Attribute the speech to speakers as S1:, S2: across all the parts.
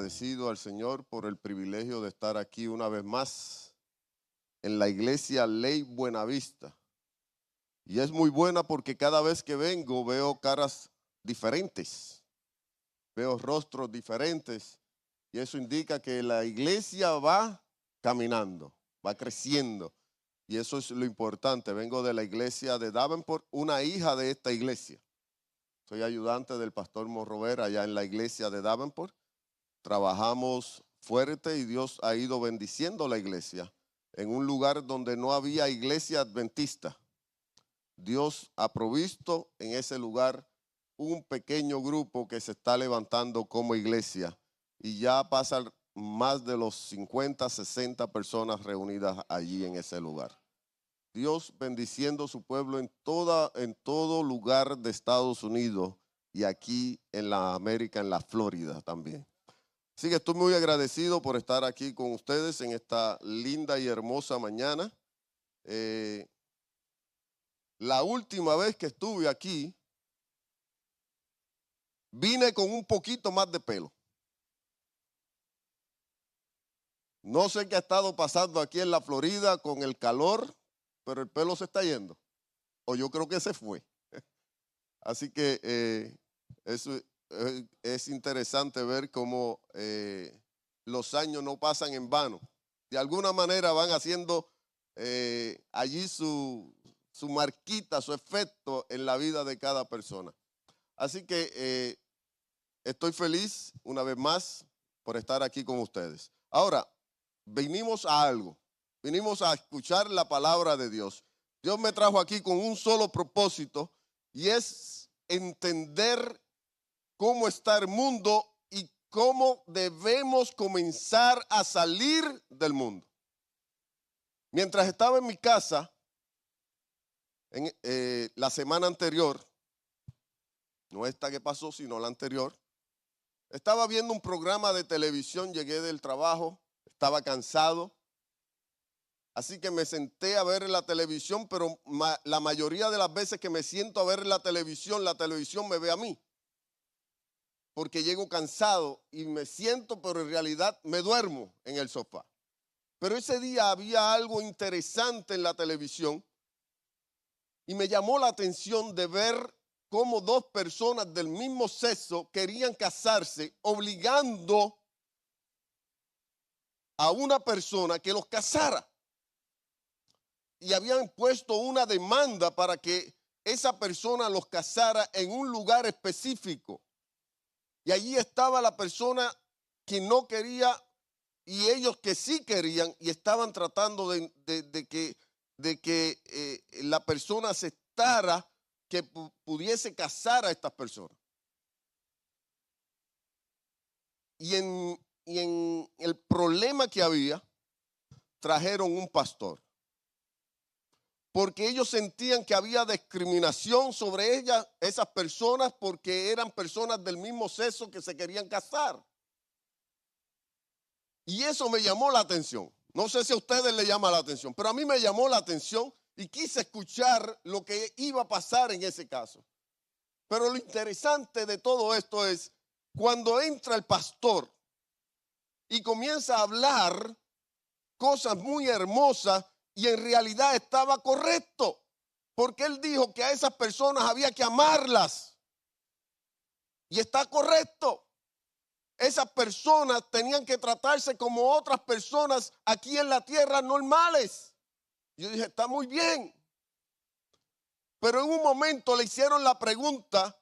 S1: agradecido al Señor por el privilegio de estar aquí una vez más en la iglesia Ley Buenavista. Y es muy buena porque cada vez que vengo veo caras diferentes, veo rostros diferentes y eso indica que la iglesia va caminando, va creciendo. Y eso es lo importante. Vengo de la iglesia de Davenport, una hija de esta iglesia. Soy ayudante del pastor Morrover allá en la iglesia de Davenport. Trabajamos fuerte y Dios ha ido bendiciendo la iglesia en un lugar donde no había iglesia adventista. Dios ha provisto en ese lugar un pequeño grupo que se está levantando como iglesia y ya pasan más de los 50, 60 personas reunidas allí en ese lugar. Dios bendiciendo su pueblo en todo lugar de Estados Unidos y aquí en la América, en la Florida también. Así que estoy muy agradecido por estar aquí con ustedes en esta linda y hermosa mañana. La última vez que estuve aquí, vine con un poquito más de pelo. No sé qué ha estado pasando aquí en la Florida con el calor, pero el pelo se está yendo. O yo creo que se fue. Así que eso es interesante ver cómo los años no pasan en vano. De alguna manera van haciendo allí su marquita, su efecto en la vida de cada persona. Así que estoy feliz una vez más por estar aquí con ustedes. Ahora, vinimos a algo. Vinimos a escuchar la palabra de Dios. Dios me trajo aquí con un solo propósito y es entender cómo está el mundo y cómo debemos comenzar a salir del mundo. Mientras estaba en mi casa, la semana anterior, no esta que pasó, sino la anterior, estaba viendo un programa de televisión, llegué del trabajo, estaba cansado, así que me senté a ver la televisión, pero la mayoría de las veces que me siento a ver la televisión me ve a mí. Porque llego cansado y me siento, pero en realidad me duermo en el sofá. Pero ese día había algo interesante en la televisión y me llamó la atención de ver cómo dos personas del mismo sexo querían casarse, obligando a una persona que los casara. Y habían puesto una demanda para que esa persona los casara en un lugar específico. Y allí estaba la persona que no quería y ellos que sí querían y estaban tratando de que la persona aceptara que pudiese casar a estas personas. Y en el problema que había, trajeron un pastor. Porque ellos sentían que había discriminación sobre esas personas porque eran personas del mismo sexo que se querían casar. Y eso me llamó la atención. No sé si a ustedes les llama la atención, pero a mí me llamó la atención y quise escuchar lo que iba a pasar en ese caso. Pero lo interesante de todo esto es cuando entra el pastor y comienza a hablar cosas muy hermosas y en realidad estaba correcto. Porque él dijo que a esas personas había que amarlas. Y está correcto. Esas personas tenían que tratarse como otras personas aquí en la tierra normales. Yo dije, está muy bien. Pero en un momento le hicieron la pregunta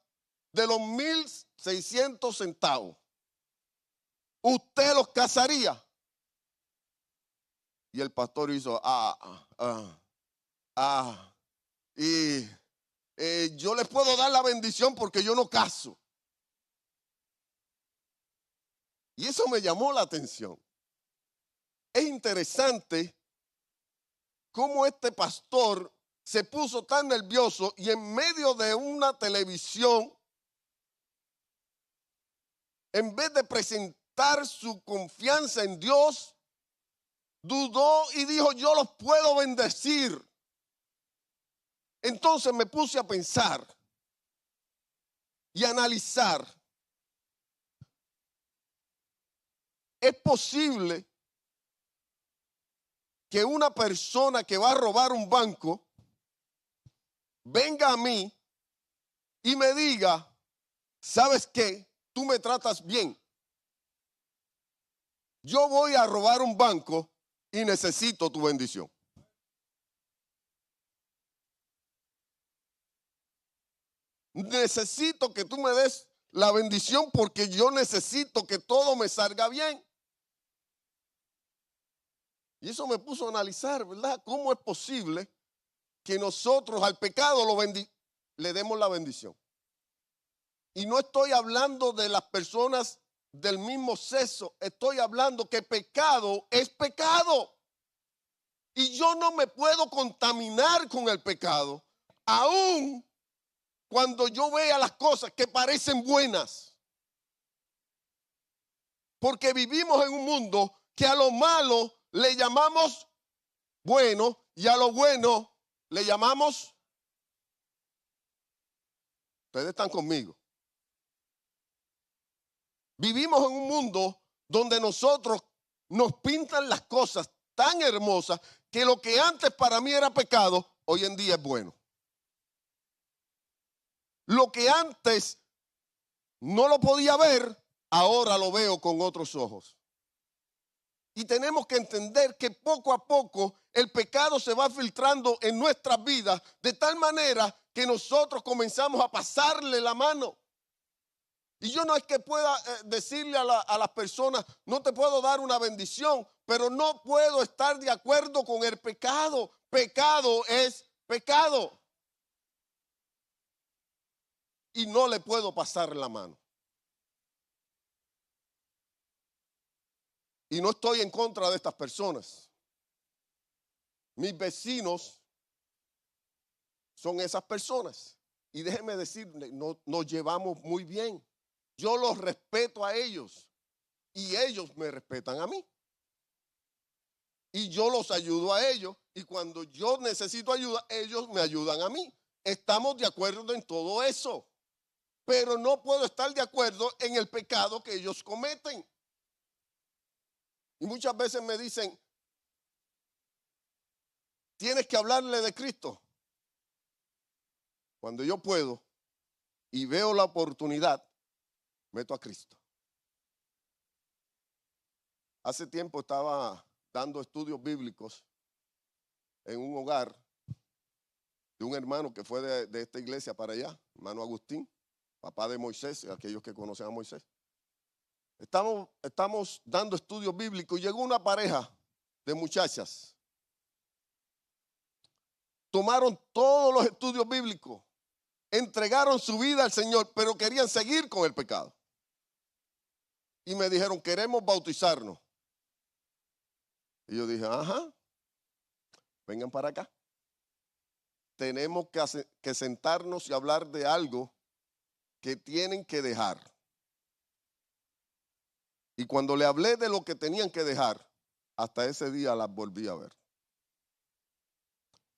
S1: de los 1,600 centavos. ¿Usted los casaría? Y el pastor hizo, y yo les puedo dar la bendición porque yo no caso. Y eso me llamó la atención. Es interesante cómo este pastor se puso tan nervioso y en medio de una televisión, en vez de presentar su confianza en Dios, dudó y dijo, yo los puedo bendecir. Entonces me puse a pensar y a analizar es posible que una persona que va a robar un banco venga a mí y me diga, ¿sabes qué? Tú me tratas bien. Yo voy a robar un banco y necesito tu bendición. Necesito que tú me des la bendición porque yo necesito que todo me salga bien. Y eso me puso a analizar, ¿verdad? ¿Cómo es posible que nosotros al pecado le demos la bendición? Y no estoy hablando de las personas del mismo sexo, estoy hablando que pecado es pecado. Y yo no me puedo contaminar con el pecado, aun cuando yo vea las cosas que parecen buenas. Porque vivimos en un mundo que a lo malo le llamamos bueno y a lo bueno le llamamos. Ustedes están conmigo. Vivimos en un mundo donde nosotros nos pintan las cosas tan hermosas que lo que antes para mí era pecado, hoy en día es bueno. Lo que antes no lo podía ver, ahora lo veo con otros ojos. Y tenemos que entender que poco a poco el pecado se va filtrando en nuestras vidas de tal manera que nosotros comenzamos a pasarle la mano. Y yo no es que pueda decirle a las personas, no te puedo dar una bendición, pero no puedo estar de acuerdo con el pecado. Pecado es pecado. Y no le puedo pasar la mano. Y no estoy en contra de estas personas. Mis vecinos son esas personas. Y déjenme decirle, nos llevamos muy bien. Yo los respeto a ellos y ellos me respetan a mí. Y yo los ayudo a ellos y cuando yo necesito ayuda, ellos me ayudan a mí. Estamos de acuerdo en todo eso, pero no puedo estar de acuerdo en el pecado que ellos cometen. Y muchas veces me dicen, tienes que hablarle de Cristo. Cuando yo puedo y veo la oportunidad, meto a Cristo. Hace tiempo estaba dando estudios bíblicos en un hogar de un hermano que fue de esta iglesia para allá, hermano Agustín, papá de Moisés, aquellos que conocen a Moisés. Estamos dando estudios bíblicos y llegó una pareja de muchachas. Tomaron todos los estudios bíblicos, entregaron su vida al Señor, pero querían seguir con el pecado. Y me dijeron, queremos bautizarnos. Y yo dije, ajá, vengan para acá. Tenemos que sentarnos y hablar de algo que tienen que dejar. Y cuando le hablé de lo que tenían que dejar, hasta ese día las volví a ver.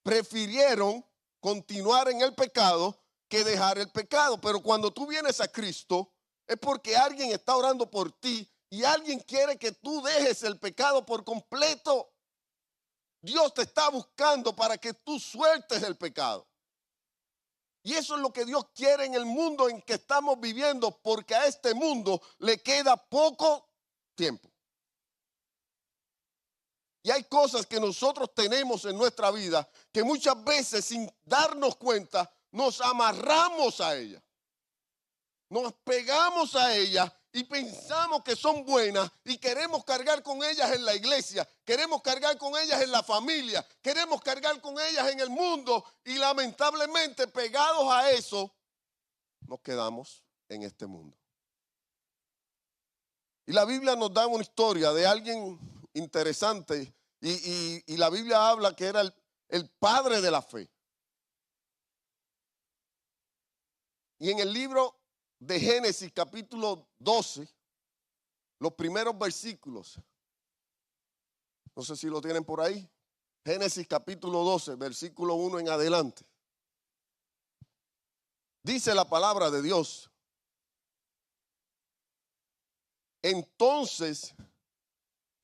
S1: Prefirieron continuar en el pecado que dejar el pecado. Pero cuando tú vienes a Cristo, es porque alguien está orando por ti y alguien quiere que tú dejes el pecado por completo. Dios te está buscando para que tú sueltes el pecado. Y eso es lo que Dios quiere en el mundo en que estamos viviendo, porque a este mundo le queda poco tiempo. Y hay cosas que nosotros tenemos en nuestra vida que muchas veces sin darnos cuenta nos amarramos a ellas. Nos pegamos a ellas y pensamos que son buenas y queremos cargar con ellas en la iglesia, queremos cargar con ellas en la familia, queremos cargar con ellas en el mundo y lamentablemente pegados a eso nos quedamos en este mundo. Y la Biblia nos da una historia de alguien interesante y la Biblia habla que era el padre de la fe. Y en el libro de Génesis capítulo 12, los primeros versículos, no sé si lo tienen por ahí, Génesis capítulo 12, versículo 1 en adelante. Dice la palabra de Dios. Entonces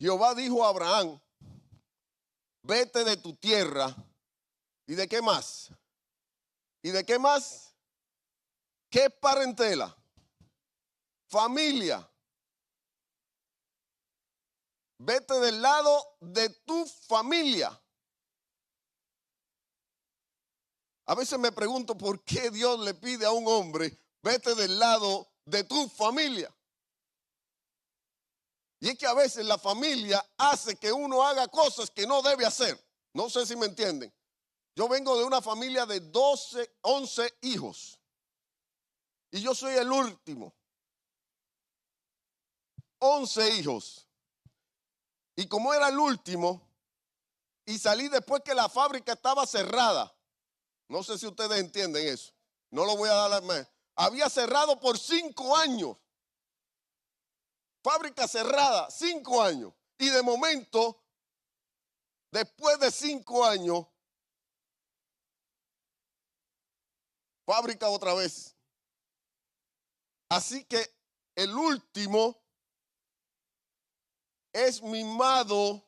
S1: Jehová dijo a Abraham, vete de tu tierra. ¿Y de qué más? ¿Y de qué más? ¿Qué es parentela? Familia. Vete del lado de tu familia. A veces me pregunto por qué Dios le pide a un hombre, vete del lado de tu familia. Y es que a veces la familia hace que uno haga cosas que no debe hacer. No sé si me entienden. Yo vengo de una familia de 11 hijos. Y yo soy el último. 11 hijos. Y como era el último, y salí después que la fábrica estaba cerrada. No sé si ustedes entienden eso. No lo voy a dar más. Había cerrado por 5 años. Fábrica cerrada, 5 años. Y de momento, después de 5 años, fábrica otra vez. Así que el último es mimado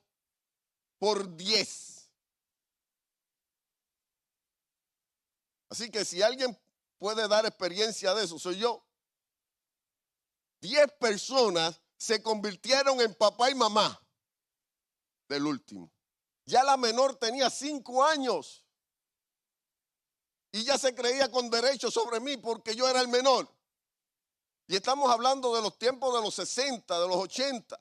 S1: por 10. Así que si alguien puede dar experiencia de eso, soy yo. 10 personas se convirtieron en papá y mamá del último. Ya la menor tenía 5 años y ya se creía con derecho sobre mí porque yo era el menor. Y estamos hablando de los tiempos de los 60, de los 80,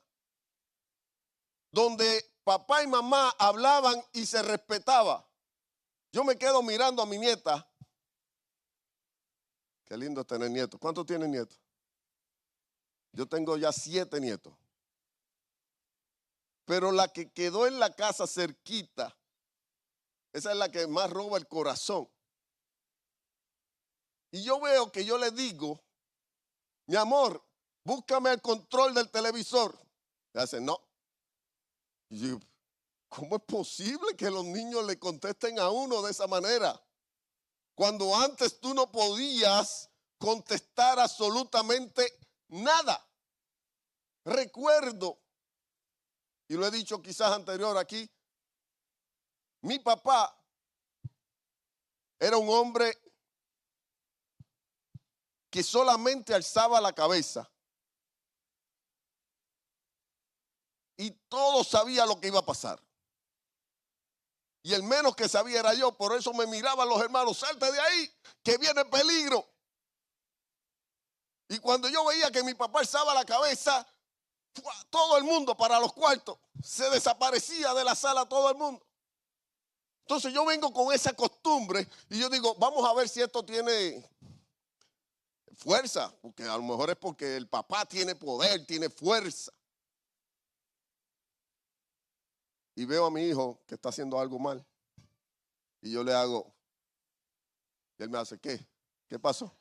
S1: donde papá y mamá hablaban y se respetaba. Yo me quedo mirando a mi nieta. Qué lindo tener nietos. ¿Cuántos tienen nietos? Yo tengo ya 7 nietos. Pero la que quedó en la casa cerquita, esa es la que más roba el corazón. Y yo veo que yo le digo, mi amor, búscame el control del televisor. Me hace, no. Y yo, ¿cómo es posible que los niños le contesten a uno de esa manera? Cuando antes tú no podías contestar absolutamente nada. Recuerdo, y lo he dicho quizás anterior aquí, mi papá era un hombre que solamente alzaba la cabeza y todo sabía lo que iba a pasar. Y el menos que sabía era yo, por eso me miraban los hermanos, salte de ahí, que viene peligro. Y cuando yo veía que mi papá alzaba la cabeza, todo el mundo para los cuartos, se desaparecía de la sala todo el mundo. Entonces yo vengo con esa costumbre y yo digo, vamos a ver si esto tiene fuerza, porque a lo mejor es porque el papá tiene poder, tiene fuerza. Y veo a mi hijo que está haciendo algo mal. Y yo le hago, y él me hace, ¿qué? ¿Qué pasó?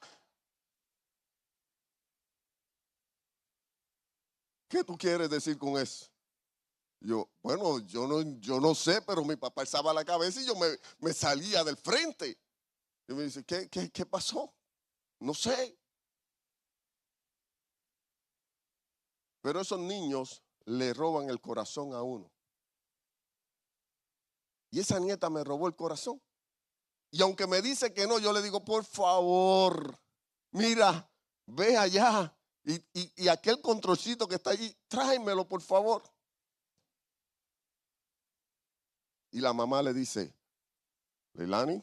S1: ¿Qué tú quieres decir con eso? Yo, bueno, yo no sé, pero mi papá alzaba la cabeza y yo me salía del frente. Y me dice, ¿qué pasó? No sé. Pero esos niños le roban el corazón a uno. Y esa nieta me robó el corazón. Y aunque me dice que no, yo le digo, por favor, mira, ve allá. Y aquel controlcito que está allí, tráemelo, por favor. Y la mamá le dice, Leilani,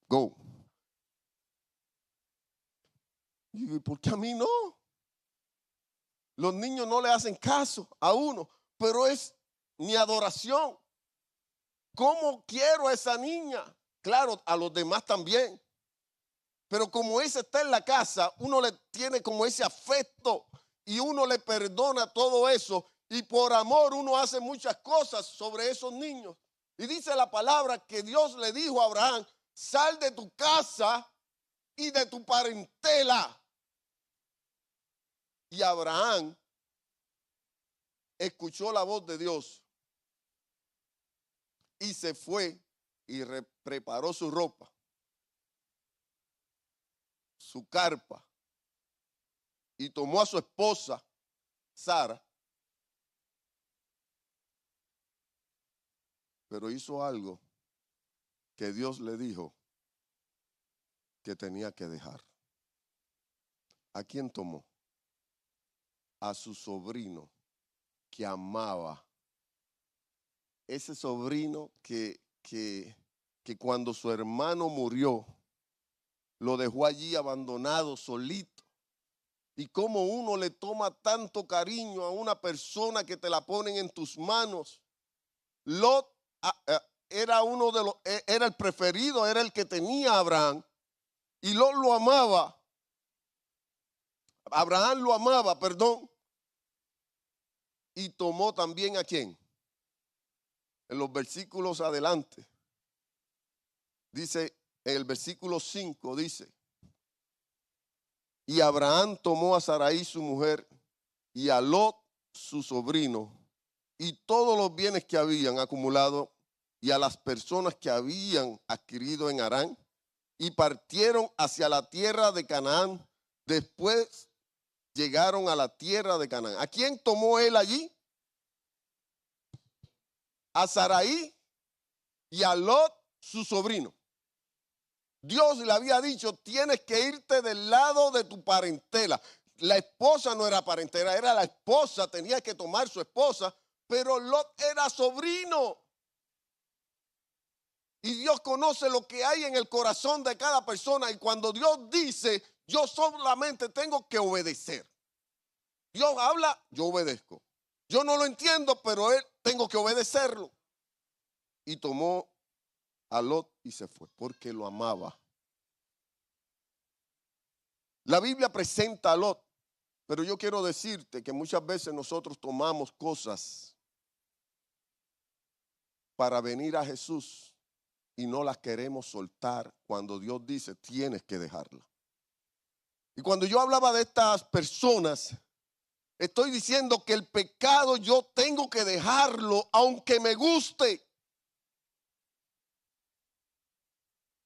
S1: go. Y digo, ¿por qué a mí no? Los niños no le hacen caso a uno, pero es mi adoración. ¿Cómo quiero a esa niña? Claro, a los demás también. Pero como esa está en la casa, uno le tiene como ese afecto y uno le perdona todo eso. Y por amor uno hace muchas cosas sobre esos niños. Y dice la palabra que Dios le dijo a Abraham, sal de tu casa y de tu parentela. Y Abraham escuchó la voz de Dios y se fue y preparó su ropa, su carpa, y tomó a su esposa, Sara, pero hizo algo que Dios le dijo que tenía que dejar. ¿A quién tomó? A su sobrino que amaba. Ese sobrino que cuando su hermano murió, lo dejó allí abandonado, solito. Y como uno le toma tanto cariño a una persona que te la ponen en tus manos. Lot era uno de los, era el preferido, era el que tenía a Abraham. Y Lot lo amaba. Abraham lo amaba, perdón. Y tomó también ¿a quién? En los versículos adelante. Dice, en el versículo 5 dice, y Abraham tomó a Sarai su mujer y a Lot su sobrino y todos los bienes que habían acumulado y a las personas que habían adquirido en Harán y partieron hacia la tierra de Canaán. Después llegaron a la tierra de Canaán. ¿A quién tomó él allí? A Sarai y a Lot su sobrino. Dios le había dicho, tienes que irte del lado de tu parentela. La esposa no era parentela, era la esposa, tenía que tomar su esposa, pero Lot era sobrino. Y Dios conoce lo que hay en el corazón de cada persona. Y cuando Dios dice, yo solamente tengo que obedecer. Dios habla, yo obedezco. Yo no lo entiendo, pero tengo que obedecerlo. Y tomó a Lot y se fue, porque lo amaba. La Biblia presenta a Lot, pero yo quiero decirte que muchas veces nosotros tomamos cosas para venir a Jesús y no las queremos soltar cuando Dios dice, tienes que dejarla. Y cuando yo hablaba de estas personas, estoy diciendo que el pecado yo tengo que dejarlo aunque me guste.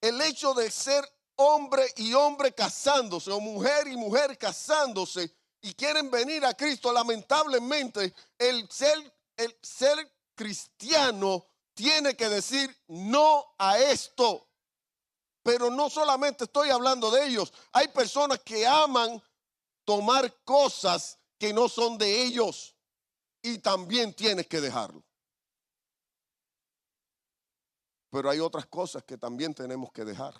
S1: El hecho de ser hombre y hombre casándose o mujer y mujer casándose y quieren venir a Cristo, lamentablemente el ser cristiano tiene que decir no a esto. Pero no solamente estoy hablando de ellos, hay personas que aman tomar cosas que no son de ellos y también tienes que dejarlo. Pero hay otras cosas que también tenemos que dejar.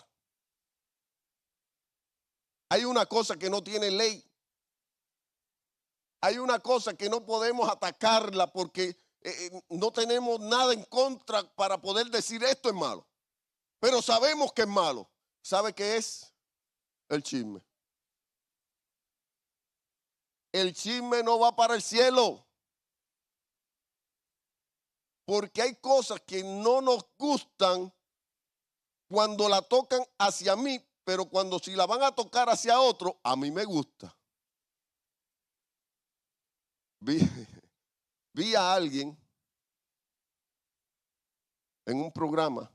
S1: Hay una cosa que no tiene ley. Hay una cosa que no podemos atacarla porque no tenemos nada en contra para poder decir esto es malo. Pero sabemos que es malo. ¿Sabe qué es? El chisme. El chisme no va para el cielo. Porque hay cosas que no nos gustan cuando la tocan hacia mí, pero cuando si la van a tocar hacia otro, a mí me gusta. Vi a alguien en un programa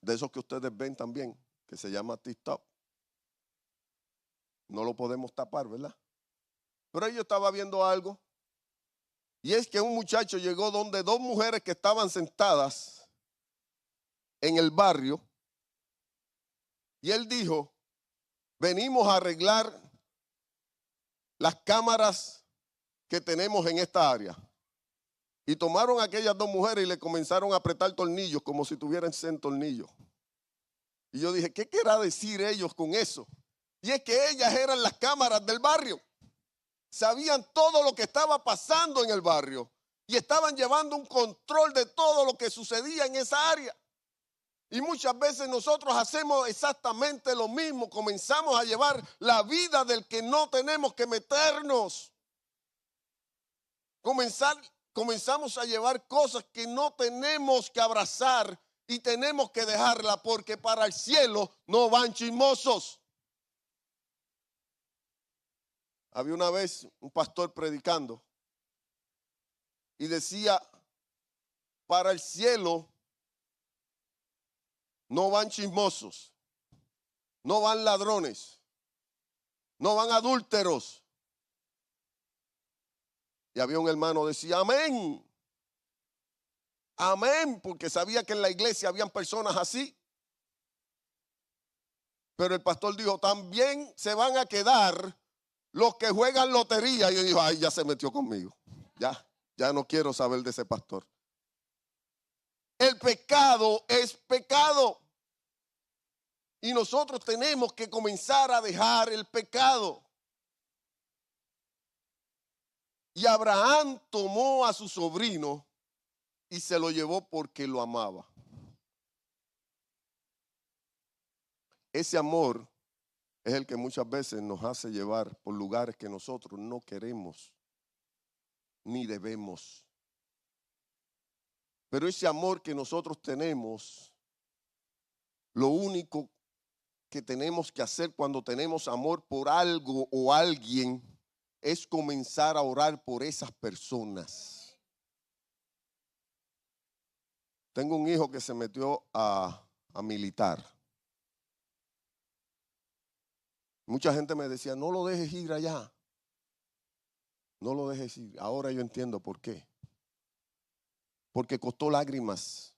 S1: de esos que ustedes ven también, que se llama TikTok. No lo podemos tapar, ¿verdad? Pero yo estaba viendo algo. Y es que un muchacho llegó donde dos mujeres que estaban sentadas en el barrio. Y él dijo, venimos a arreglar las cámaras que tenemos en esta área. Y tomaron a aquellas dos mujeres y le comenzaron a apretar tornillos como si tuvieran 100 tornillos. Y yo dije, ¿qué querrá decir ellos con eso? Y es que ellas eran las cámaras del barrio. Sabían todo lo que estaba pasando en el barrio y estaban llevando un control de todo lo que sucedía en esa área. Y muchas veces nosotros hacemos exactamente lo mismo. Comenzamos a llevar la vida del que no tenemos que meternos. Comenzamos a llevar cosas que no tenemos que abrazar y tenemos que dejarla porque para el cielo no van chismosos. Había una vez un pastor predicando y decía, para el cielo no van chismosos, no van ladrones, no van adúlteros. Y había un hermano que decía, amén, Amén, porque sabía que en la iglesia habían personas así. Pero el pastor dijo, también se van a quedar los que juegan lotería. Y yo digo, ay, ya se metió conmigo. Ya no quiero saber de ese pastor. El pecado es pecado. Y nosotros tenemos que comenzar a dejar el pecado. Y Abraham tomó a su sobrino y se lo llevó porque lo amaba. Ese amor es el que muchas veces nos hace llevar por lugares que nosotros no queremos ni debemos. Pero ese amor que nosotros tenemos, lo único que tenemos que hacer cuando tenemos amor por algo o alguien es comenzar a orar por esas personas. Tengo un hijo que se metió a militar. Mucha gente me decía, no lo dejes ir allá. No lo dejes ir. Ahora yo entiendo por qué. Porque costó lágrimas.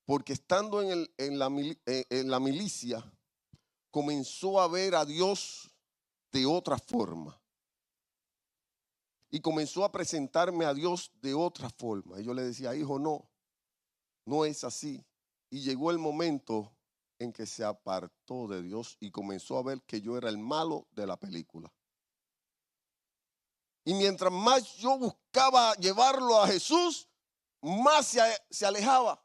S1: Porque estando en la milicia, comenzó a ver a Dios de otra forma. Y comenzó a presentarme a Dios de otra forma. Y yo le decía, hijo, no es así. Y llegó el momento en que se apartó de Dios y comenzó a ver que yo era el malo de la película. Y mientras más yo buscaba llevarlo a Jesús, más se alejaba.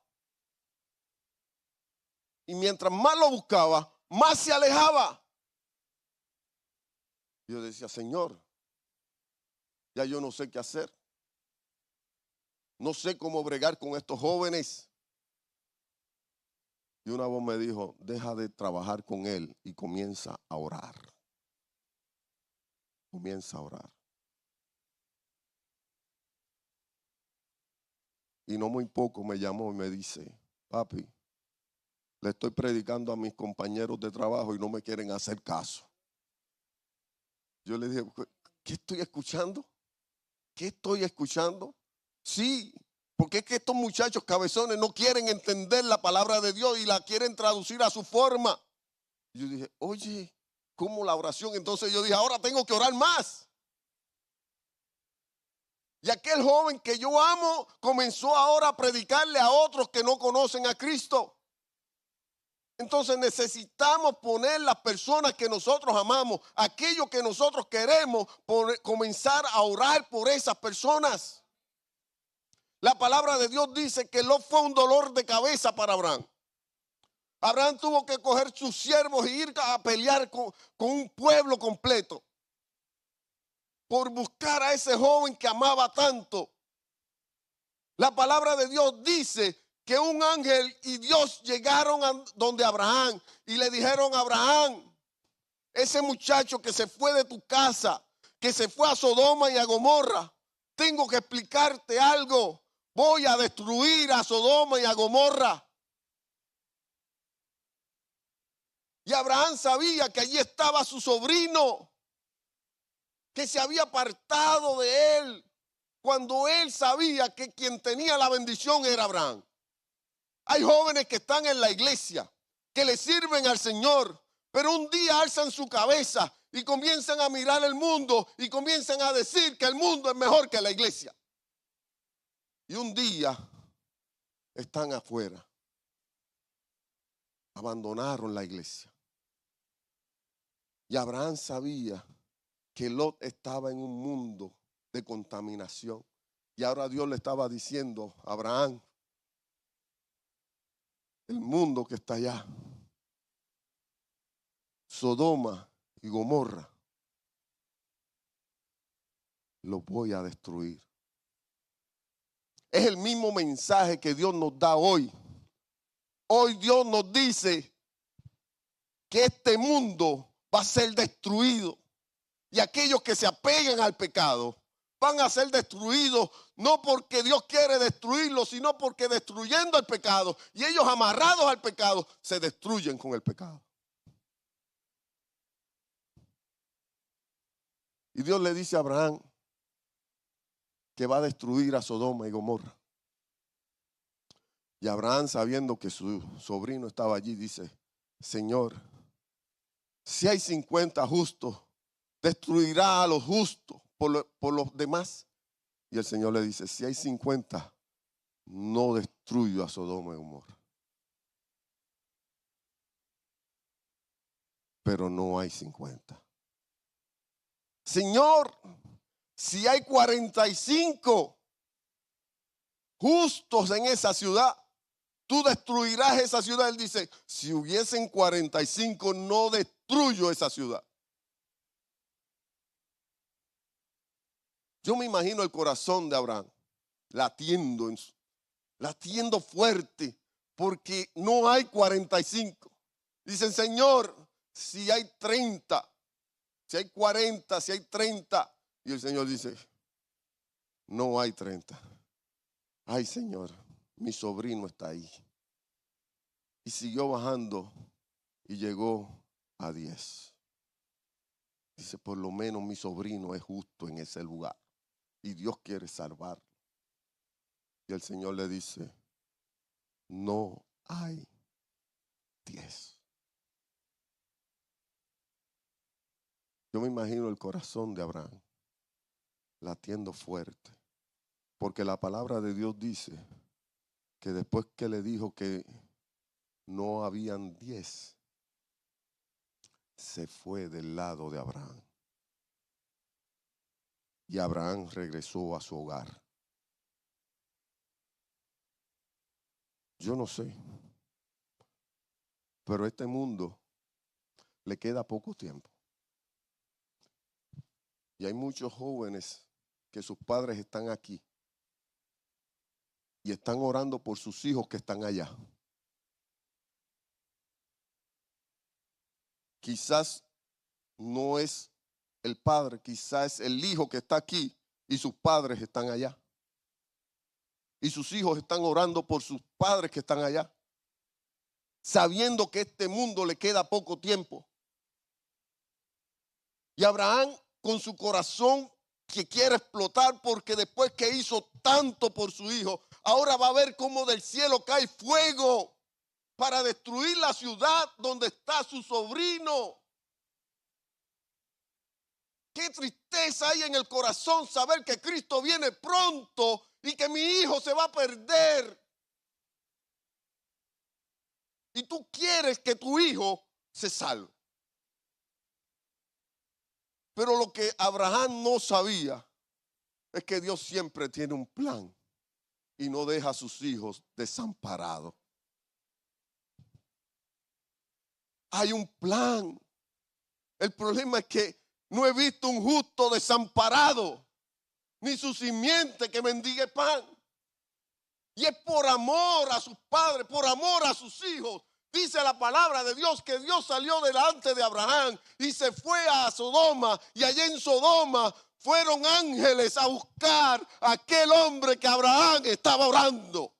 S1: Y mientras más lo buscaba, más se alejaba. Yo decía, Señor, ya yo no sé qué hacer. No sé cómo bregar con estos jóvenes. Y una voz me dijo, deja de trabajar con él y comienza a orar. Comienza a orar. Y no muy poco me llamó y me dice, papi, le estoy predicando a mis compañeros de trabajo y no me quieren hacer caso. Yo le dije, ¿qué estoy escuchando? ¿Qué estoy escuchando? Sí, porque es que estos muchachos cabezones no quieren entender la palabra de Dios y la quieren traducir a su forma. Y yo dije, oye, ¿cómo la oración? Entonces yo dije, ahora tengo que orar más. Y aquel joven que yo amo comenzó ahora a predicarle a otros que no conocen a Cristo. Entonces necesitamos poner las personas que nosotros amamos, aquello que nosotros queremos, comenzar a orar por esas personas. La palabra de Dios dice que Lot fue un dolor de cabeza para Abraham. Abraham tuvo que coger sus siervos e ir a pelear con un pueblo completo por buscar a ese joven que amaba tanto. La palabra de Dios dice que un ángel y Dios llegaron a donde Abraham y le dijeron a Abraham, ese muchacho que se fue de tu casa, que se fue a Sodoma y a Gomorra, tengo que explicarte algo. Voy a destruir a Sodoma y a Gomorra. Y Abraham sabía que allí estaba su sobrino, que se había apartado de él, cuando él sabía que quien tenía la bendición era Abraham. Hay jóvenes que están en la iglesia, que le sirven al Señor, pero un día alzan su cabeza y comienzan a mirar el mundo y comienzan a decir que el mundo es mejor que la iglesia. Y un día están afuera. Abandonaron la iglesia. Y Abraham sabía que Lot estaba en un mundo de contaminación. Y ahora Dios le estaba diciendo a Abraham, el mundo que está allá, Sodoma y Gomorra, lo voy a destruir. Es el mismo mensaje que Dios nos da hoy. Hoy Dios nos dice que este mundo va a ser destruido. Y aquellos que se apeguen al pecado van a ser destruidos, no porque Dios quiere destruirlos, sino porque destruyendo el pecado y ellos amarrados al pecado, se destruyen con el pecado. Y Dios le dice a Abraham que va a destruir a Sodoma y Gomorra. Y Abraham, sabiendo que su sobrino estaba allí, dice: Señor, si hay 50 justos, destruirá a los justos por los demás. Y el Señor le dice: si hay 50, no destruyo a Sodoma y Gomorra. Pero no hay 50. Señor, si hay 45 justos en esa ciudad, tú destruirás esa ciudad. Él dice: si hubiesen 45, no destruyo esa ciudad. Yo me imagino el corazón de Abraham latiendo, latiendo fuerte, porque no hay 45. Dicen: Señor, si hay 30, si hay 40, si hay 30. Y el Señor dice: no hay 30. Ay, Señor, mi sobrino está ahí. Y siguió bajando y llegó a 10. Dice: por lo menos mi sobrino es justo en ese lugar y Dios quiere salvarlo. Y el Señor le dice: no hay 10. Yo me imagino el corazón de Abraham latiendo fuerte, porque la palabra de Dios dice que después que le dijo que no habían 10, se fue del lado de Abraham. Y Abraham regresó a su hogar. Yo no sé, pero a este mundo le queda poco tiempo. Y hay muchos jóvenes que sus padres están aquí y están orando por sus hijos que están allá. Quizás no es el padre, quizás es el hijo que está aquí y sus padres están allá. Y sus hijos están orando por sus padres que están allá, sabiendo que este mundo le queda poco tiempo. Y Abraham, con su corazón que quiere explotar, porque después que hizo tanto por su hijo, ahora va a ver cómo del cielo cae fuego para destruir la ciudad donde está su sobrino. Qué tristeza hay en el corazón saber que Cristo viene pronto y que mi hijo se va a perder. Y tú quieres que tu hijo se salve. Pero lo que Abraham no sabía es que Dios siempre tiene un plan y no deja a sus hijos desamparados. Hay un plan. El problema es que no he visto un justo desamparado, ni su simiente que mendigue pan. Y es por amor a sus padres, por amor a sus hijos. Dice la palabra de Dios que Dios salió delante de Abraham y se fue a Sodoma. Y allá en Sodoma fueron ángeles a buscar a aquel hombre que Abraham estaba orando.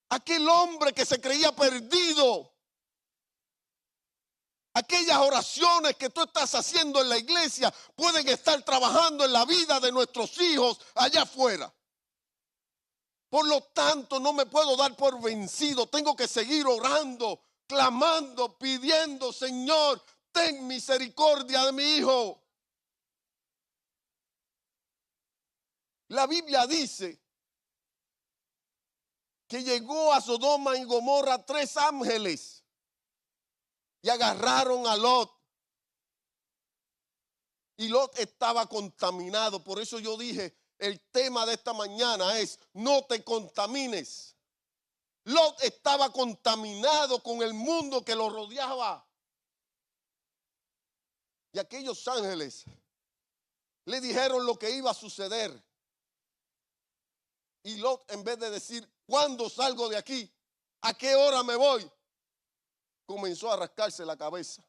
S1: Aquel hombre que se creía perdido. Aquellas oraciones que tú estás haciendo en la iglesia pueden estar trabajando en la vida de nuestros hijos allá afuera. Por lo tanto, no me puedo dar por vencido. Tengo que seguir orando, clamando, pidiendo: Señor, ten misericordia de mi hijo. La Biblia dice que llegó a Sodoma y Gomorra 3 ángeles y agarraron a Lot. Y Lot estaba contaminado. Por eso yo dije, el tema de esta mañana es: no te contamines. Lot estaba contaminado con el mundo que lo rodeaba. Y aquellos ángeles le dijeron lo que iba a suceder. Y Lot, en vez de decir: ¿cuándo salgo de aquí? ¿A qué hora me voy?, comenzó a rascarse la cabeza.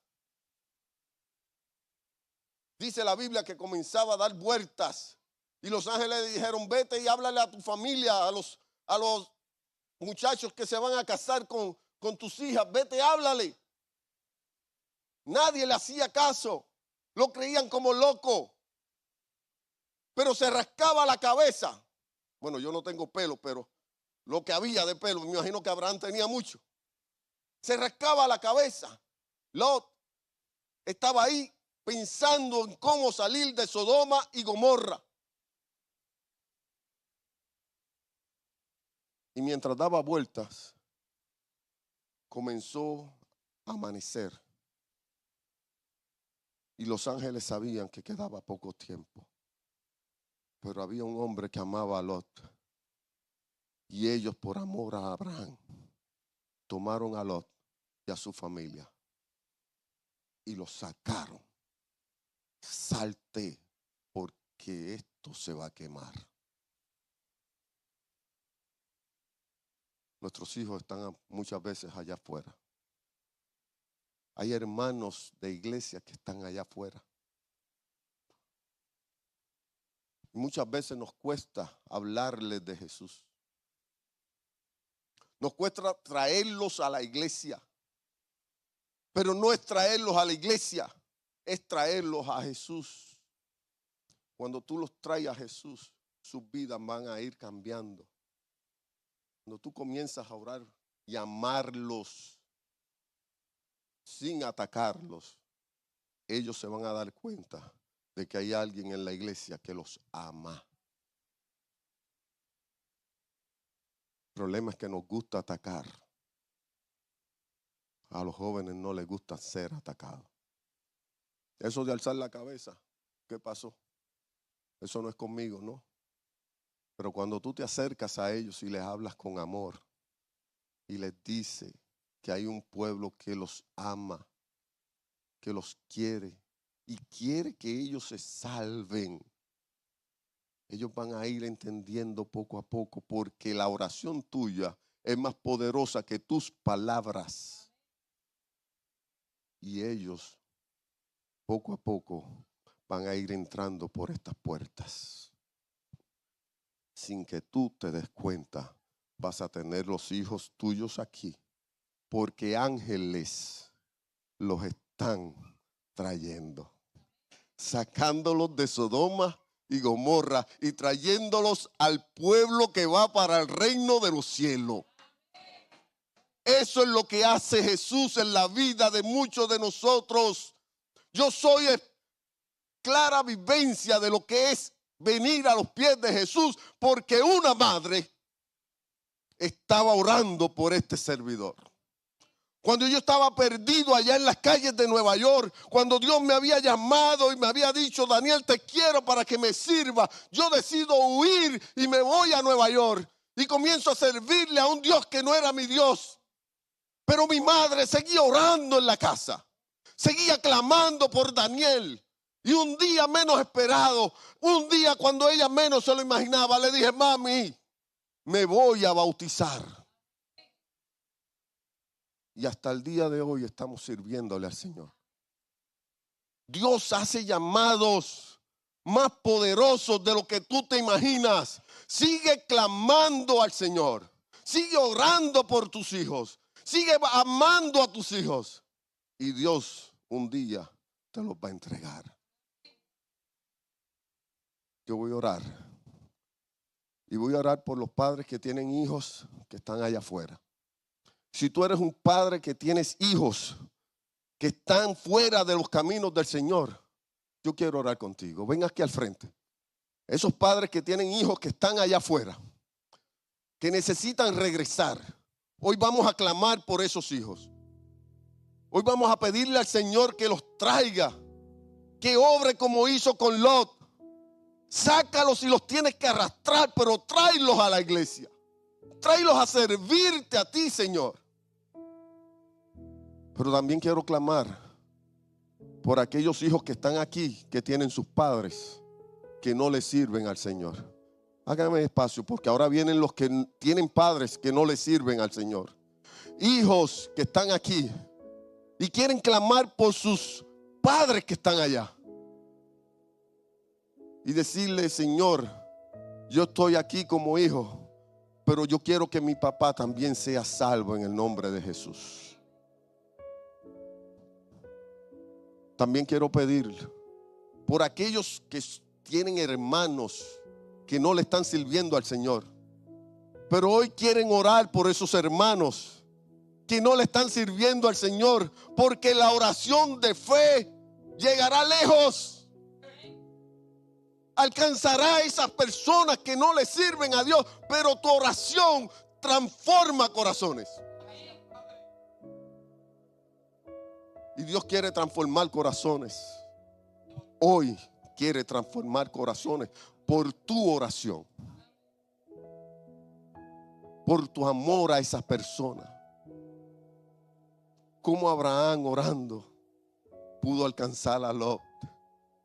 S1: Dice la Biblia que comenzaba a dar vueltas. Y los ángeles le dijeron: vete y háblale a tu familia, a los muchachos que se van a casar con tus hijas. Vete, háblale. Nadie le hacía caso. Lo creían como loco. pero se rascaba la cabeza. Bueno, yo no tengo pelo, pero lo que había de pelo, me imagino que Abraham tenía mucho. Se rascaba la cabeza. Lot estaba ahí pensando en cómo salir de Sodoma y Gomorra. Y mientras daba vueltas, comenzó a amanecer. Y los ángeles sabían que quedaba poco tiempo. Pero había un hombre que amaba a Lot. Y ellos, por amor a Abraham, tomaron a Lot y a su familia y los sacaron. Salte, porque esto se va a quemar. Nuestros hijos están muchas veces allá afuera. Hay hermanos de iglesia que están allá afuera. Y muchas veces nos cuesta hablarles de Jesús. Nos cuesta traerlos a la iglesia. Pero no es traerlos a la iglesia, es traerlos a Jesús. Cuando tú los traes a Jesús, sus vidas van a ir cambiando. Cuando tú comienzas a orar y amarlos sin atacarlos, ellos se van a dar cuenta de que hay alguien en la iglesia que los ama. El problema es que nos gusta atacar. A los jóvenes no les gusta ser atacados. Eso de alzar la cabeza, ¿qué pasó? Eso no es conmigo, ¿no? Pero cuando tú te acercas a ellos y les hablas con amor y les dices que hay un pueblo que los ama, que los quiere y quiere que ellos se salven, ellos van a ir entendiendo poco a poco, porque la oración tuya es más poderosa que tus palabras. Y ellos poco a poco van a ir entrando por estas puertas. Sin que tú te des cuenta, vas a tener los hijos tuyos aquí, porque ángeles los están trayendo, sacándolos de Sodoma y Gomorra y trayéndolos al pueblo que va para el reino de los cielos. Eso es lo que hace Jesús en la vida de muchos de nosotros. Yo soy clara vivencia de lo que es venir a los pies de Jesús, porque una madre estaba orando por este servidor. Cuando yo estaba perdido allá en las calles de Nueva York, cuando Dios me había llamado y me había dicho: Daniel, te quiero para que me sirva, yo decido huir y me voy a Nueva York y comienzo a servirle a un Dios que no era mi Dios. Pero mi madre seguía orando en la casa, seguía clamando por Daniel. Y un día menos esperado, un día cuando ella menos se lo imaginaba, le dije: mami, me voy a bautizar. Y hasta el día de hoy estamos sirviéndole al Señor. Dios hace llamados más poderosos de lo que tú te imaginas. Sigue clamando al Señor. Sigue orando por tus hijos. Sigue amando a tus hijos. Y Dios un día te los va a entregar. Yo voy a orar. Y voy a orar por los padres que tienen hijos que están allá afuera. Si tú eres un padre que tienes hijos que están fuera de los caminos del Señor, yo quiero orar contigo. Ven aquí al frente. Esos padres que tienen hijos que están allá afuera, que necesitan regresar. Hoy vamos a clamar por esos hijos. Hoy vamos a pedirle al Señor que los traiga, que obre como hizo con Lot. Sácalos si los tienes que arrastrar, pero tráelos a la iglesia. Tráelos a servirte a ti, Señor. Pero también quiero clamar por aquellos hijos que están aquí, que tienen sus padres, que no les sirven al Señor. Háganme espacio, porque ahora vienen los que tienen padres que no les sirven al Señor. Hijos que están aquí y quieren clamar por sus padres que están allá. Y decirle: Señor, yo estoy aquí como hijo, pero yo quiero que mi papá también sea salvo en el nombre de Jesús. También quiero pedir por aquellos que tienen hermanos que no le están sirviendo al Señor. Pero hoy quieren orar por esos hermanos que no le están sirviendo al Señor, porque la oración de fe llegará lejos. Alcanzará a esas personas que no le sirven a Dios, pero tu oración transforma corazones. Y Dios quiere transformar corazones. Hoy quiere transformar corazones por tu oración, por tu amor a esas personas. Como Abraham orando pudo alcanzar a Lot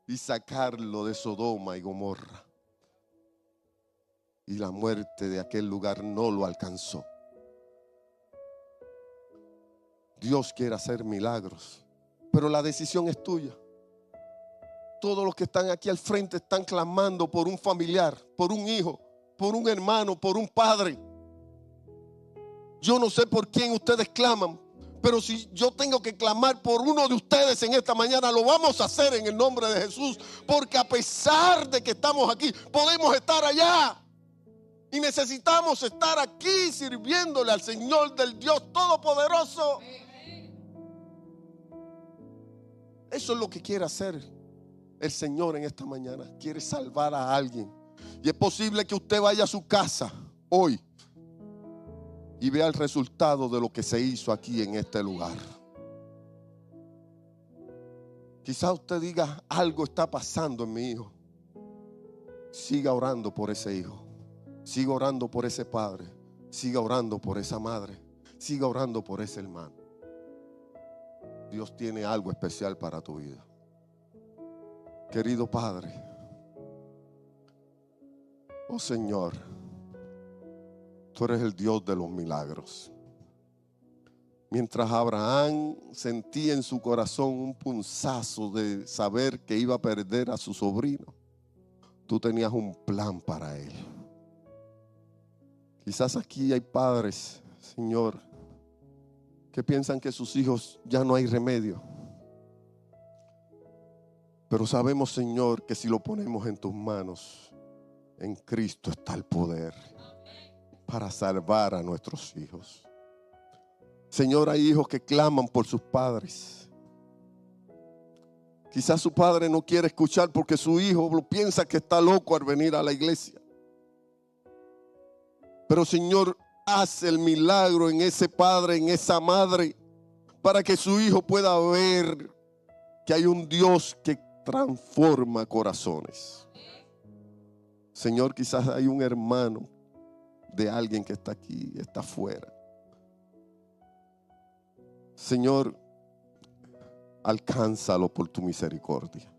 S1: y sacarlo de Sodoma y Gomorra. Y la muerte de aquel lugar no lo alcanzó. Dios quiere hacer milagros, pero la decisión es tuya. Todos los que están aquí al frente están clamando por un familiar, por un hijo, por un hermano, por un padre. Yo no sé por quién ustedes claman, pero si yo tengo que clamar por uno de ustedes en esta mañana, lo vamos a hacer en el nombre de Jesús. Porque a pesar de que estamos aquí, podemos estar allá. Y necesitamos estar aquí sirviéndole al Señor del Dios Todopoderoso. Eso es lo que quiere hacer el Señor en esta mañana. Quiere salvar a alguien. Y es posible que usted vaya a su casa hoy y vea el resultado de lo que se hizo aquí en este lugar. Quizás usted diga, algo está pasando en mi hijo. Siga orando por ese hijo. Siga orando por ese padre. Siga orando por esa madre. Siga orando por ese hermano. Dios tiene algo especial para tu vida. Querido Padre, oh Señor, tú eres el Dios de los milagros. Mientras Abraham sentía en su corazón un punzazo de saber que iba a perder a su sobrino, tú tenías un plan para él. Quizás aquí hay padres, Señor, que piensan que sus hijos ya no hay remedio. Pero sabemos, Señor, que si lo ponemos en tus manos, en Cristo está el poder para salvar a nuestros hijos. Señor, hay hijos que claman por sus padres. Quizás su padre no quiere escuchar porque su hijo piensa que está loco al venir a la iglesia. Pero Señor, haz el milagro en ese padre, en esa madre, para que su hijo pueda ver que hay un Dios que transforma corazones. Señor, quizás hay un hermano de alguien que está aquí, está afuera. Señor, alcánzalo por tu misericordia.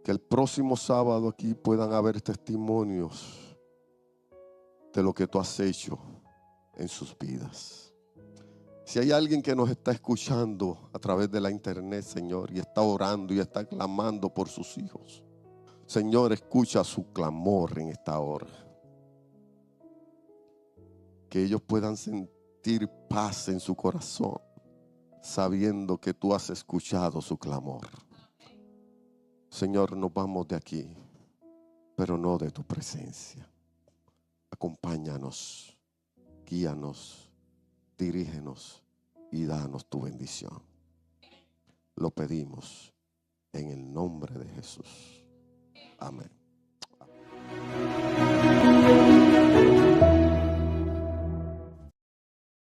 S1: Que el próximo sábado aquí puedan haber testimonios de lo que tú has hecho en sus vidas. Si hay alguien que nos está escuchando a través de la internet, Señor, y está orando y está clamando por sus hijos, Señor, escucha su clamor en esta hora. Que ellos puedan sentir paz en su corazón, sabiendo que tú has escuchado su clamor. Señor, nos vamos de aquí, pero no de tu presencia. Acompáñanos, guíanos, dirígenos y danos tu bendición. Lo pedimos en el nombre de Jesús. Amén.